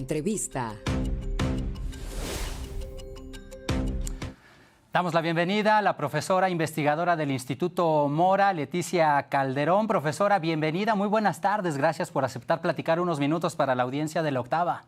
entrevista. Damos la bienvenida a la profesora investigadora del Instituto Mora, Leticia Calderón. Profesora, bienvenida, muy buenas tardes. Gracias por aceptar platicar unos minutos para la audiencia de La Octava.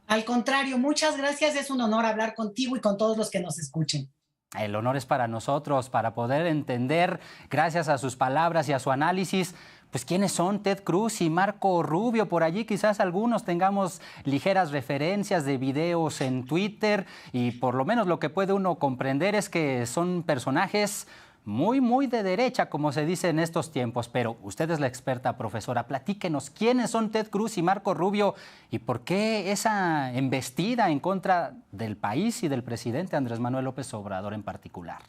Al contrario, muchas gracias. Es un honor hablar contigo y con todos los que nos escuchen. El honor es para nosotros, para poder entender, gracias a sus palabras y a su análisis, pues quiénes son Ted Cruz y Marco Rubio. Por allí quizás algunos tengamos ligeras referencias de videos en Twitter y por lo menos lo que puede uno comprender es que son personajes muy de derecha, como se dice en estos tiempos. Pero usted es la experta, profesora. Platíquenos quiénes son Ted Cruz y Marco Rubio y por qué esa embestida en contra del país y del presidente Andrés Manuel López Obrador en particular.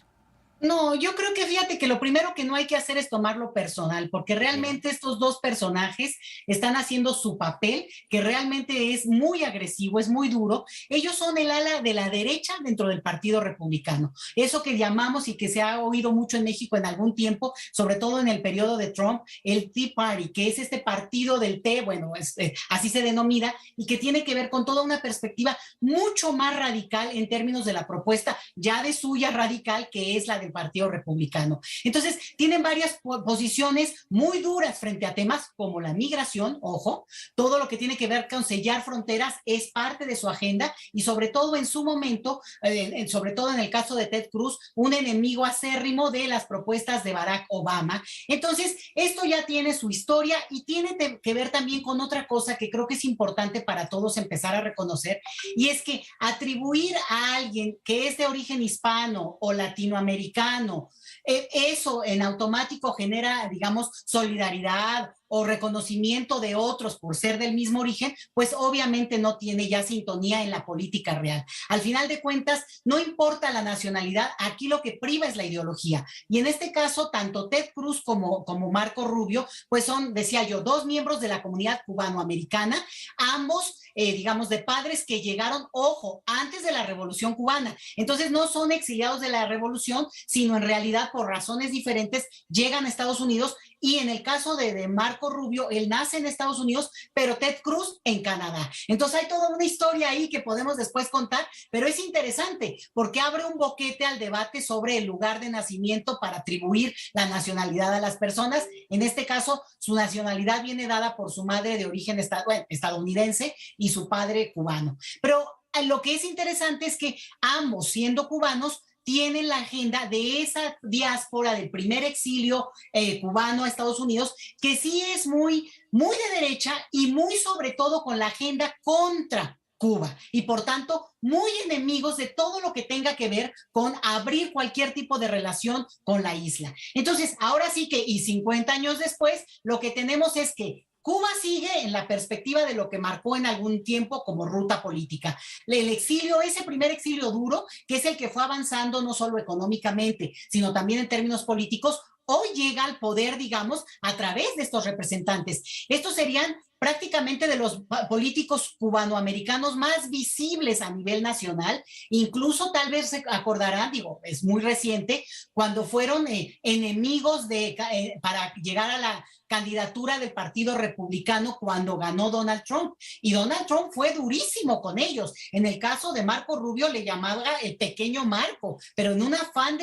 No, yo creo que fíjate que lo primero que no hay que hacer es tomarlo personal, porque realmente estos dos personajes están haciendo su papel, que realmente es muy agresivo, es muy duro. Ellos son el ala de la derecha dentro del Partido Republicano. Eso que llamamos y que se ha oído mucho en México en algún tiempo, sobre todo en el periodo de Trump, el Tea Party, que es este partido del té, bueno, así se denomina, y que tiene que ver con toda una perspectiva mucho más radical en términos de la propuesta ya de suya radical, que es la del Partido Republicano. Entonces, tienen varias posiciones muy duras frente a temas como la migración, ojo, todo lo que tiene que ver con sellar fronteras es parte de su agenda y sobre todo en su momento, sobre todo en el caso de Ted Cruz, un enemigo acérrimo de las propuestas de Barack Obama. Entonces, esto ya tiene su historia y tiene que ver también con otra cosa que creo que es importante para todos empezar a reconocer, y es que atribuir a alguien que es de origen hispano o latinoamericano, eso en automático genera, digamos, solidaridad o reconocimiento de otros por ser del mismo origen, pues obviamente no tiene ya sintonía en la política real. Al final de cuentas, no importa la nacionalidad, aquí lo que priva es la ideología. Y en este caso, tanto Ted Cruz como Marco Rubio, pues son, decía yo, dos miembros de la comunidad cubanoamericana, ambos digamos, de padres que llegaron, ojo, antes de la Revolución Cubana. Entonces no son exiliados de la Revolución, sino en realidad por razones diferentes llegan a Estados Unidos. Y en el caso de Marco Rubio, él nace en Estados Unidos, pero Ted Cruz en Canadá. Entonces hay toda una historia ahí que podemos después contar, pero es interesante porque abre un boquete al debate sobre el lugar de nacimiento para atribuir la nacionalidad a las personas. En este caso, su nacionalidad viene dada por su madre de origen estadounidense y su padre cubano. Pero lo que es interesante es que ambos, siendo cubanos, tienen la agenda de esa diáspora del primer exilio cubano a Estados Unidos, que sí es muy de derecha y muy sobre todo con la agenda contra Cuba y por tanto muy enemigos de todo lo que tenga que ver con abrir cualquier tipo de relación con la isla. Entonces, ahora sí que, y 50 años después, lo que tenemos es que Cuba sigue en la perspectiva de lo que marcó en algún tiempo como ruta política. El exilio, ese primer exilio duro, que es el que fue avanzando no solo económicamente, sino también en términos políticos, hoy llega al poder, digamos, a través de estos representantes. Estos serían prácticamente de los políticos cubanoamericanos más visibles a nivel nacional. Incluso tal vez se acordarán, digo, es muy reciente, cuando fueron enemigos para llegar a la candidatura del Partido Republicano cuando ganó Donald Trump. Y Donald Trump fue durísimo con ellos. En el caso de Marco Rubio le llamaba el pequeño Marco, pero en un afán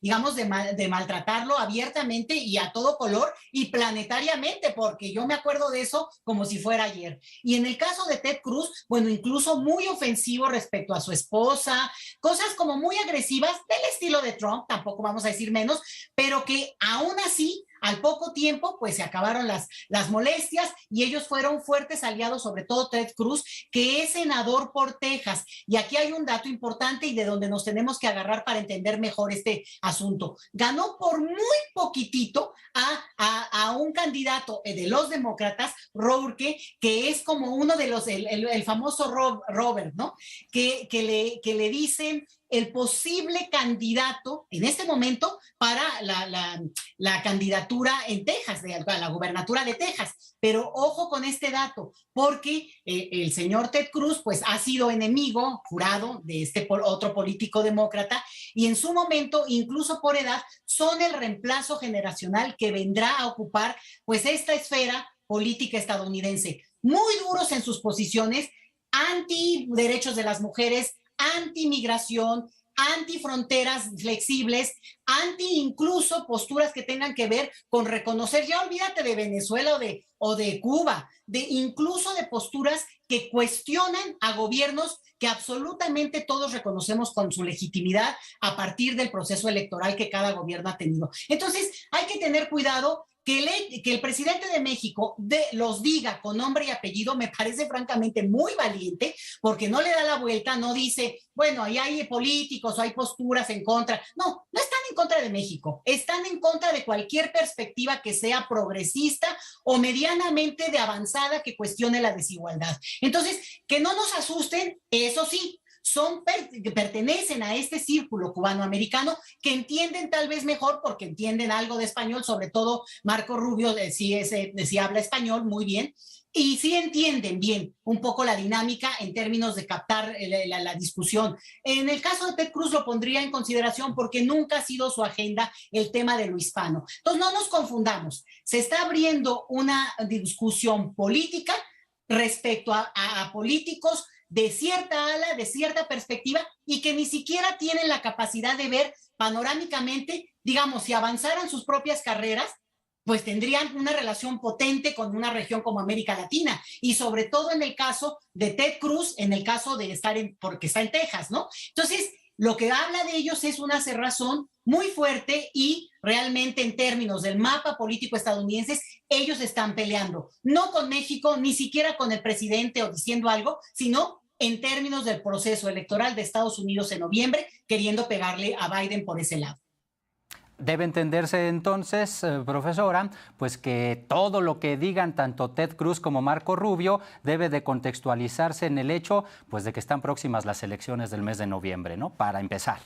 digamos, de maltratarlo abiertamente y a todo color y planetariamente, porque yo me acuerdo de eso como si fuera ayer. Y en el caso de Ted Cruz, bueno, incluso muy ofensivo respecto a su esposa, cosas como muy agresivas del estilo de Trump, tampoco vamos a decir menos, pero que aún así al poco tiempo, pues se acabaron las molestias y ellos fueron fuertes aliados, sobre todo Ted Cruz, que es senador por Texas. Y aquí hay un dato importante y de donde nos tenemos que agarrar para entender mejor este asunto. Ganó por muy poquitito a un candidato de los demócratas, Rourke, que es como uno de los, el famoso Robert, ¿no? Que le dicen el posible candidato en este momento para la candidatura en Texas, a la gubernatura de Texas. Pero ojo con este dato, porque el señor Ted Cruz pues ha sido enemigo jurado de este otro político demócrata y en su momento, incluso por edad, son el reemplazo generacional que vendrá a ocupar pues esta esfera política estadounidense. Muy duros en sus posiciones, anti derechos de las mujeres, anti migración, anti fronteras flexibles, anti incluso posturas que tengan que ver con reconocer, ya olvídate de Venezuela o de Cuba, de incluso de posturas que cuestionan a gobiernos que absolutamente todos reconocemos con su legitimidad a partir del proceso electoral que cada gobierno ha tenido. Entonces, hay que tener cuidado que el presidente de México los diga con nombre y apellido. Me parece francamente muy valiente, porque no le da la vuelta, no dice, bueno, ahí hay políticos o hay posturas en contra. No, no están en contra de México, están en contra de cualquier perspectiva que sea progresista o medianamente de avanzada que cuestione la desigualdad. Entonces, que no nos asusten, eso sí, pertenecen a este círculo cubanoamericano que entienden tal vez mejor porque entienden algo de español, sobre todo Marco Rubio, sí habla español muy bien, y sí entienden bien un poco la dinámica en términos de captar la discusión. En el caso de Ted Cruz lo pondría en consideración porque nunca ha sido su agenda el tema de lo hispano. Entonces no nos confundamos, se está abriendo una discusión política respecto a políticos de cierta ala, de cierta perspectiva, y que ni siquiera tienen la capacidad de ver panorámicamente, digamos, si avanzaran sus propias carreras, pues tendrían una relación potente con una región como América Latina, y sobre todo en el caso de Ted Cruz, en el caso de porque está en Texas, ¿no? Entonces, lo que habla de ellos es una cerrazón muy fuerte, y realmente en términos del mapa político estadounidense, ellos están peleando, no con México, ni siquiera con el presidente o diciendo algo, sino en términos del proceso electoral de Estados Unidos en noviembre, queriendo pegarle a Biden por ese lado. Debe entenderse entonces, profesora, pues que todo lo que digan tanto Ted Cruz como Marco Rubio debe de contextualizarse en el hecho, pues, de que están próximas las elecciones del mes de noviembre, ¿no? Para empezar.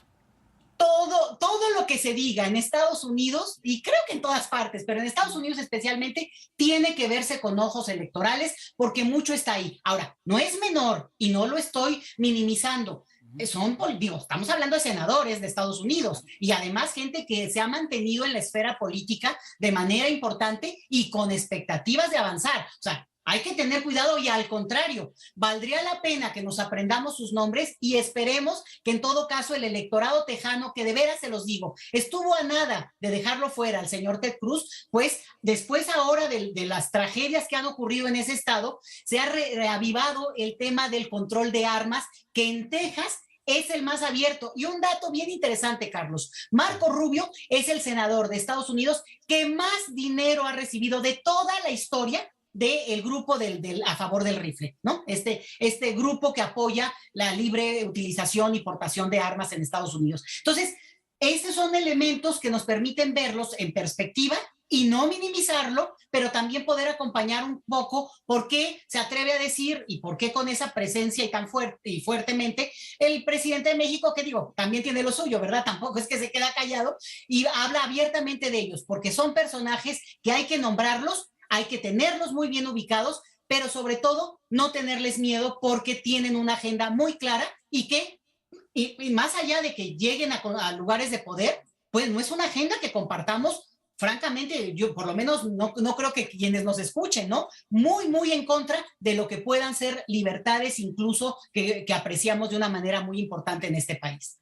Todo lo que se diga en Estados Unidos, y creo que en todas partes, pero en Estados Unidos especialmente, tiene que verse con ojos electorales, porque mucho está ahí. Ahora, no es menor, y no lo estoy minimizando. Estamos hablando de senadores de Estados Unidos, y además gente que se ha mantenido en la esfera política de manera importante y con expectativas de avanzar. O sea, hay que tener cuidado, y al contrario, valdría la pena que nos aprendamos sus nombres, y esperemos que en todo caso el electorado tejano, que de veras se los digo, estuvo a nada de dejarlo fuera al señor Ted Cruz, pues después ahora de las tragedias que han ocurrido en ese estado, se ha reavivado el tema del control de armas, que en Texas es el más abierto. Y un dato bien interesante, Carlos: Marco Rubio es el senador de Estados Unidos que más dinero ha recibido de toda la historia del grupo a favor del rifle, ¿no? Este grupo que apoya la libre utilización y portación de armas en Estados Unidos. Entonces, estos son elementos que nos permiten verlos en perspectiva y no minimizarlo, pero también poder acompañar un poco por qué se atreve a decir, y por qué con esa presencia y tan fuerte y fuertemente el presidente de México, que digo, también tiene lo suyo, ¿verdad? Tampoco es que se queda callado, y habla abiertamente de ellos, porque son personajes que hay que nombrarlos, hay que tenerlos muy bien ubicados, pero sobre todo no tenerles miedo, porque tienen una agenda muy clara, y más allá de que lleguen a lugares de poder, pues no es una agenda que compartamos. Francamente, yo por lo menos no creo que quienes nos escuchen, ¿no? Muy, muy en contra de lo que puedan ser libertades, incluso que apreciamos de una manera muy importante en este país.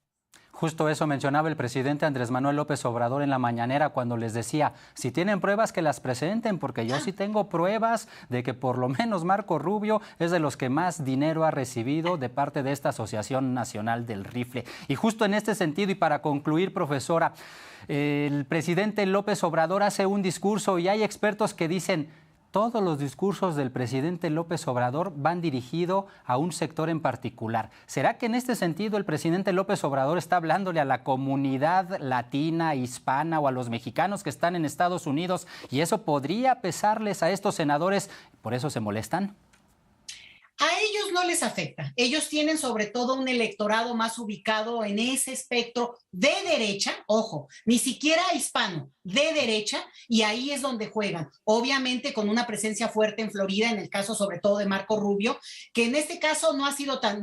Justo eso mencionaba el presidente Andrés Manuel López Obrador en la mañanera, cuando les decía, si tienen pruebas que las presenten, porque yo sí tengo pruebas de que por lo menos Marco Rubio es de los que más dinero ha recibido de parte de esta Asociación Nacional del Rifle. Y justo en este sentido, y para concluir, profesora, el presidente López Obrador hace un discurso, y hay expertos que dicen: todos los discursos del presidente López Obrador van dirigidos a un sector en particular. ¿Será que en este sentido el presidente López Obrador está hablándole a la comunidad latina, hispana, o a los mexicanos que están en Estados Unidos, y eso podría pesarles a estos senadores, por eso se molestan? A ellos no les afecta. Ellos tienen sobre todo un electorado más ubicado en ese espectro de derecha, ojo, ni siquiera hispano, de derecha, y ahí es donde juegan. Obviamente con una presencia fuerte en Florida, en el caso sobre todo de Marco Rubio, que en este caso no ha sido tan,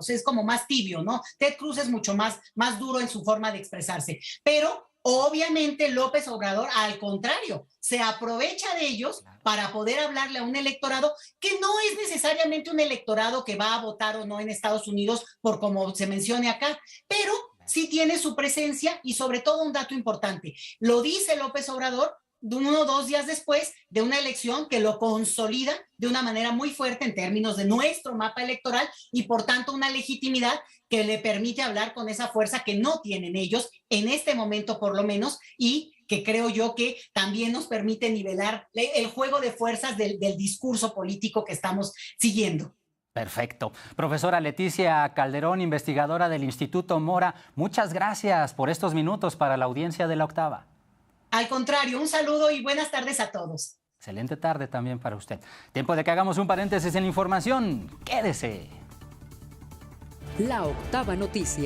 es como más tibio, ¿no? Ted Cruz es mucho más duro en su forma de expresarse, pero Obviamente López Obrador, al contrario, se aprovecha de ellos para poder hablarle a un electorado que no es necesariamente un electorado que va a votar o no en Estados Unidos por como se mencione acá, pero sí tiene su presencia y sobre todo un dato importante. Lo dice López Obrador 1 o 2 días después de una elección que lo consolida de una manera muy fuerte en términos de nuestro mapa electoral y por tanto una legitimidad que le permite hablar con esa fuerza que no tienen ellos en este momento por lo menos y que creo yo que también nos permite nivelar el juego de fuerzas del discurso político que estamos siguiendo. Perfecto. Profesora Leticia Calderón, investigadora del Instituto Mora, muchas gracias por estos minutos para la audiencia de La Octava. Al contrario, un saludo y buenas tardes a todos. Excelente tarde también para usted. Tiempo de que hagamos un paréntesis en la información. Quédese. La Octava Noticia.